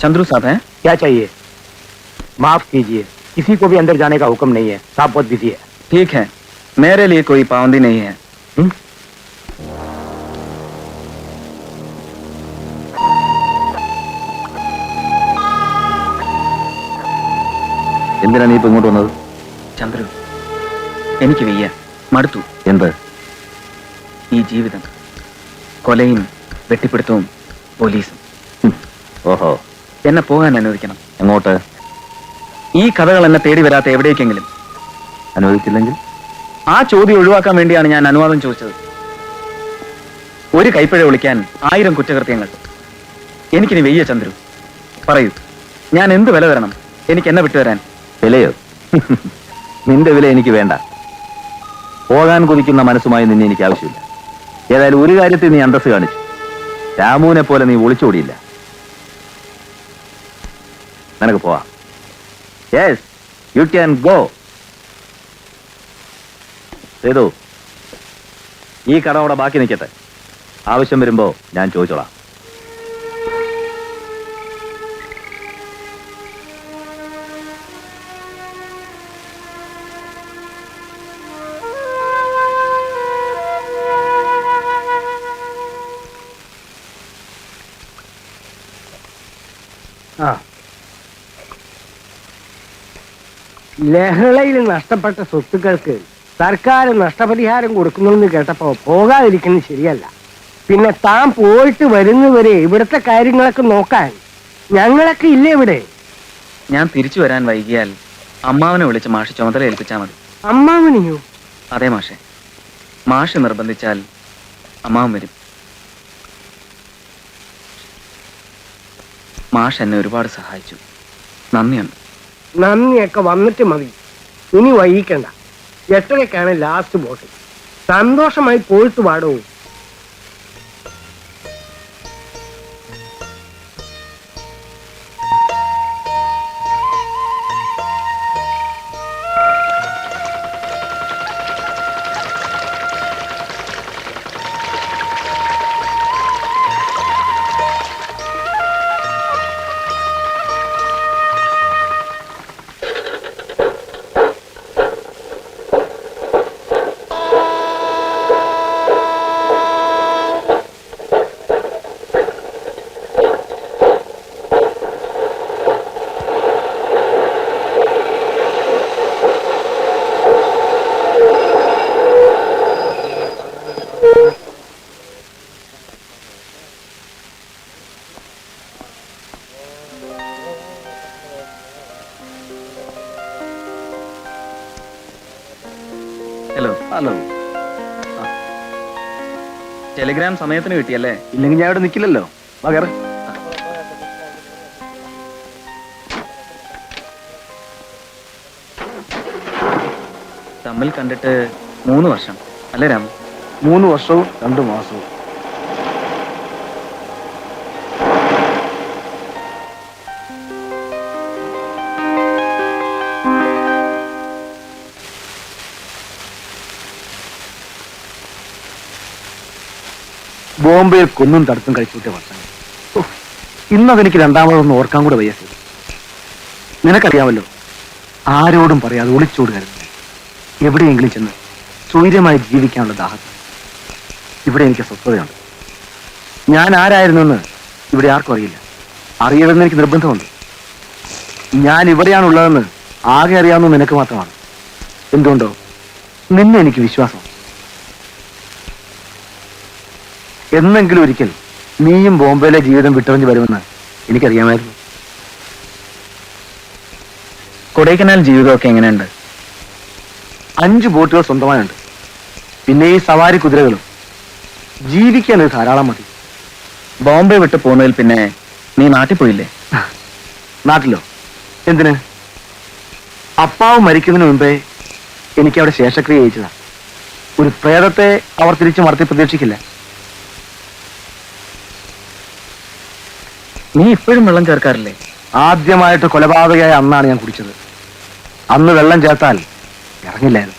चंद्रू साहब हैं? क्या चाहिए? माफ कीजिए, किसी को भी अंदर जाने का हुक्म नहीं है, साहब बहुत बिजी है। ठीक है, मेरे लिए कोई पाबंदी नहीं है। എന്തിനാ നീ ഇപ്പൊ ഇങ്ങോട്ട് വന്നത്? ചന്ദ്രു, എനിക്ക് വയ്യ, മടുത്തു. എന്ത്? ഈ ജീവിതം, കൊലയും വെട്ടിപ്പിടുത്തവും പോലീസും. ഓഹോ, എന്നെ പോകാൻ അനുവദിക്കണം. എങ്ങോട്ട്? ഈ കഥകൾ എന്നെ തേടി വരാത്ത എവിടേക്കെങ്കിലും. അനുവദിച്ചില്ലെങ്കിൽ? ആ ചോദ്യം ഒഴിവാക്കാൻ വേണ്ടിയാണ് ഞാൻ അനുവാദം ചോദിച്ചത്. ഒരു കൈപ്പിഴ വിളിക്കാൻ 1000 കുറ്റകൃത്യങ്ങൾ. എനിക്കിനി വെയ്യ ചന്ദ്രു. പറയൂ, ഞാൻ എന്ത് വില തരണം എനിക്ക് എന്നെ വിട്ടുവരാൻ? വിലയോ? നിന്റെ വില എനിക്ക് വേണ്ട. പോകാൻ കൊതിക്കുന്ന മനസ്സുമായി നിന്നെ എനിക്ക് ആവശ്യമില്ല. ഏതായാലും ഒരു കാര്യത്തിൽ നീ അന്തസ് കാണിച്ചു. രാമുവിനെ പോലെ നീ ഒളിച്ചോടിയില്ല. നിനക്ക് പോവാം. Yes, you can go. Sethu, ഈ കട അവിടെ ബാക്കി നിൽക്കട്ടെ. ആവശ്യം വരുമ്പോ ഞാൻ ചോദിച്ചോളാം. ലഹളയിൽ നഷ്ടപ്പെട്ട സ്വത്തുക്കൾക്ക് സർക്കാർ നഷ്ടപരിഹാരം കൊടുക്കണമെന്ന് കേട്ടപ്പോ പോകാതിരിക്കുന്നത് ശരിയല്ല. പിന്നെ താൻ പോയിട്ട് വരുന്നവരെ ഇവിടുത്തെ കാര്യങ്ങളൊക്കെ നോക്കാൻ ഞങ്ങളൊക്കെ ഇല്ലേ ഇവിടെ? ഞാൻ തിരിച്ചു വരാൻ വൈകിയാൽ അമ്മാവനെ വിളിച്ച് മാഷ് ചുമതല ഏൽപ്പിച്ചാൽ മതി. അമ്മാവനെയോ? അതെ മാഷെ, മാഷ് നിർബന്ധിച്ചാൽ അമ്മാവൻ വരും. മാഷ് എന്നെ ഒരുപാട് സഹായിച്ചു, നന്ദിയുണ്ട്. നന്ദിയൊക്കെ വന്നിട്ട് മതി, ഇനി വൈകിക്കണ്ട. 8:30ക്കാണ് ലാസ്റ്റ് ബോട്ട്. സന്തോഷമായി പോയിട്ട് പാടോ. ഹലോ. ഹലോ. ടെലിഗ്രാം സമയത്തിന് കിട്ടിയല്ലേ? ഇല്ലെങ്കിൽ ഞാൻ ഇവിടെ നിൽക്കില്ലല്ലോ. മകർ തമ്മിൽ കണ്ടിട്ട് 3 വർഷം അല്ലേ രാം? 3 വർഷവും 2 മാസവും. ബോംബെയിൽ കൊന്നും തടുത്തും കഴിച്ചുവിട്ട വർഷങ്ങൾ. ഇന്നതെനിക്ക് രണ്ടാമതൊന്നും ഓർക്കാൻ കൂടെ വയ്യ. നിനക്കറിയാമല്ലോ, ആരോടും പറയാതെ ഒളിച്ചോടുകയായിരുന്നു. എവിടെയെങ്കിലും ചെന്ന് സ്വൈര്യമായി ജീവിക്കാനുള്ള ദാഹം. ഇവിടെ എനിക്ക് സ്വസ്ഥതയുണ്ട്. ഞാൻ ആരായിരുന്നെന്ന് ഇവിടെ ആർക്കും അറിയില്ല. അറിയണമെന്ന് എനിക്ക് നിർബന്ധമുണ്ട്. ഞാൻ ഇവിടെയാണുള്ളതെന്ന് ആകെ അറിയാവുന്ന നിനക്ക് മാത്രമാണ്. എന്തുകൊണ്ടോ നിന്നെ എനിക്ക് വിശ്വാസമാണ്. എന്നെങ്കിലും ഒരിക്കൽ നീയും ബോംബെയിലെ ജീവിതം വിട്ടറിഞ്ഞു വരുമെന്ന് എനിക്കറിയാമായിരുന്നു. കൊടൈക്കനാൽ ജീവിതമൊക്കെ എങ്ങനെയുണ്ട്? 5 ബോട്ടുകൾ സ്വന്തമായുണ്ട്. പിന്നെ ഈ സവാരി കുതിരകളും. ജീവിക്കാൻ ഒരു ധാരാളം മതി. ബോംബെ വിട്ട് പോകുന്നതിൽ പിന്നെ നീ നാട്ടിൽ പോയില്ലേ? നാട്ടിലോ? എന്തിന്? അപ്പാവ് മരിക്കുന്നതിന് മുമ്പേ എനിക്ക് അവിടെ ശേഷക്രിയ ചെയ്യിച്ചതാ. ഒരു പ്രേതത്തെ അവർ തിരിച്ചു മറത്തി പ്രതീക്ഷിക്കില്ല. നീ ഇപ്പോഴും വെള്ളം ചേർക്കാറില്ലേ? ആദ്യമായിട്ട് കൊലപാതകയായ അന്നാണ് ഞാൻ കുടിച്ചത്. അന്ന് വെള്ളം ചേർത്താൽ ഇറങ്ങില്ലായിരുന്നു.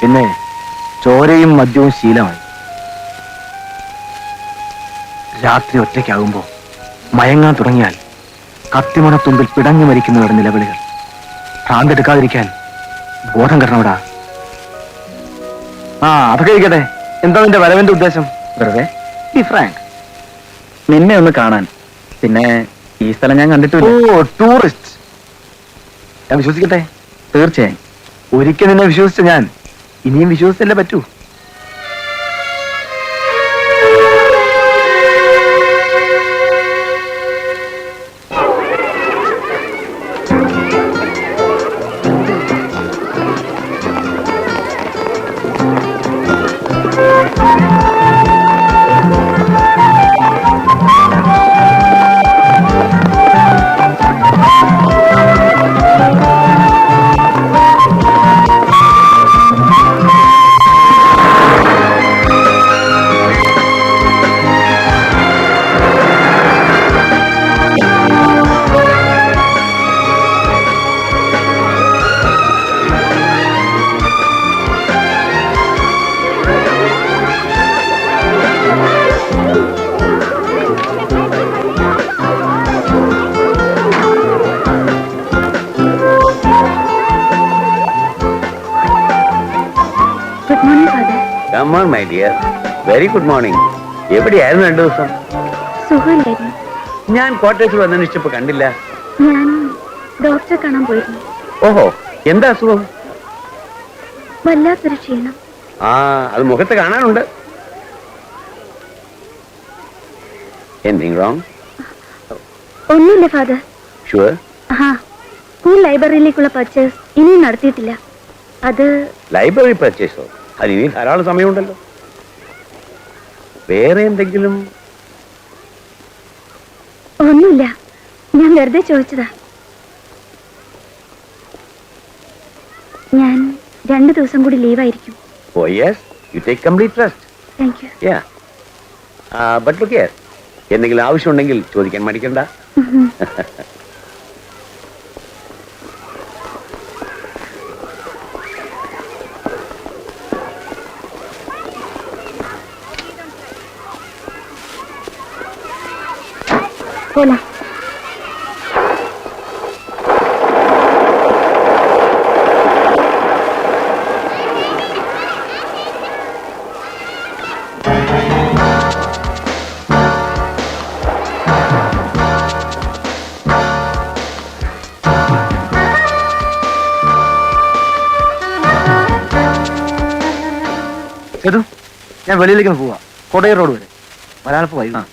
പിന്നെ ചോരയും മദ്യവും ശീലമായി. രാത്രി ഒറ്റയ്ക്കാകുമ്പോ മയങ്ങാൻ തുടങ്ങിയാൽ കത്തിമണത്തുമ്പിൽ പിടഞ്ഞു മരിക്കുന്നവരുടെ നിലവിളികൾ. ഭ്രാന്തെടുക്കാതിരിക്കാൻ ബോധം കെട്ടണവിടാ. ആ അതൊക്കെ ഇരിക്കട്ടെ. എന്താ നിന്റെ വരവിന്റെ ഉദ്ദേശം? വെറുതെ ബി ഫ്രാങ്ക്. നിന്നെ ഒന്ന് കാണാൻ. പിന്നെ ഈ സ്ഥലം ഞാൻ ഓ കണ്ടിട്ടില്ല. ടൂറിസ്റ്റ്. ഞാൻ വിശ്വസിക്കട്ടെ? തീർച്ചയായും. ഒരിക്കൽ നിന്നെ വിശ്വസിച്ച ഞാൻ ഇനിയും വിശ്വസിച്ചല്ലേ പറ്റൂ. Good morning father. Come on, my dear. Very good morning. എവിടെയായിരുന്നു 2 ദിവസം? സുഖമില്ലായിരുന്നു. ഞാൻ ക്വാർട്ടേഴ്സിൽ വന്നപ്പോൾ കണ്ടില്ല. ഞാൻ ഡോക്ടറെ കാണാൻ പോയിരുന്നു. ഓഹോ, എന്താ അസുഖം? വല്ലാത്തൊരു ക്ഷീണം. ആ, അത് മുഖത്ത് കാണാനുണ്ട്. Anything wrong? ഒന്നുമില്ല ഫാദർ. Sure? ആ സ്കൂൾ ലൈബ്രറിയിലേക്കുള്ള പർച്ചേസ് ഇനിയും നടത്തിയിട്ടില്ല. അത് ലൈബ്രറി പർച്ചേസോ? അതിന് ധാരാളം സമയമുണ്ടല്ലോ. വേറെ എന്തെങ്കിലും? ഒന്നുമില്ല, ഞാൻ വെറുതെ ചോദിച്ചതാ. ഞാൻ 2 ദിവസം കൂടി ലീവായിരിക്കും. Oh yes, you take complete rest. Thank you. Yeah. But look here. എന്തെങ്കിലും ആവശ്യമുണ്ടെങ്കിൽ ചോദിക്കാൻ മടിക്കണ്ട. പോലാ. ചേട്ടു, ഞാൻ വെളിയിലേക്ക് പോവാ. കൊടയർ റോഡ് വരെ വരാനപ്പോ വൈകി. ആ.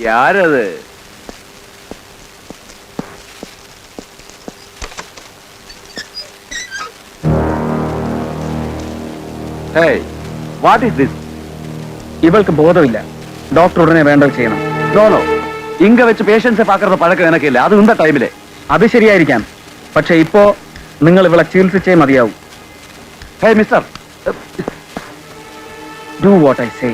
யாரது? Hey, what is this? ഇവൾക്ക് ബോധമില്ല. ഡോക്ടർ ഉടനെ വേണ്ടത് ചെയ്യണം. No, no. ഇങ്ക വെച്ച് പേഷ്യൻസെ പാക്കുന്ന പഴക്കം എനക്കില്ല. അത് ഇന്ന ടൈമിലെ. അത് ശരിയായിരിക്കാം, പക്ഷെ ഇപ്പോ നിങ്ങൾ ഇവളെ ചികിത്സിച്ചേ മതിയാവും. Hey, mister. Do what I say.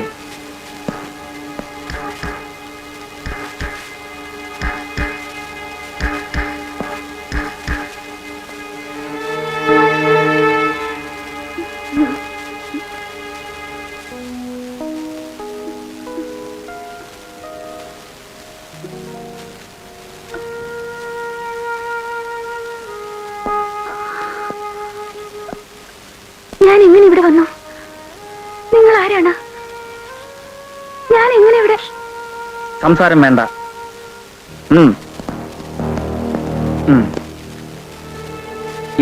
ഞാൻ എങ്ങനെ ഇവിടെ വന്നു? നിങ്ങൾ ആരാണ്? ഞാൻ എങ്ങനെ ഇവിടെ? സംസാരം വേണ്ട.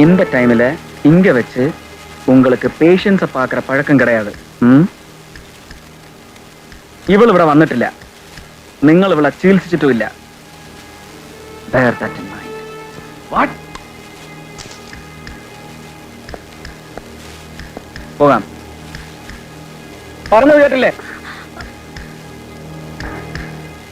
இந்த டைம்ல இங்க வச்சு உங்களுக்கு பேஷன்ஸ பாக்குற பழக்கம் கிடையாது. ഇവൾ ഇവിടെ വന്നിട്ടില്ല. നിങ്ങൾ ഇവളെ ചികിത്സിച്ചിട്ടുമില്ല. Bear that in mind. What? പോകാം. പറഞ്ഞു കേട്ടില്ലേ?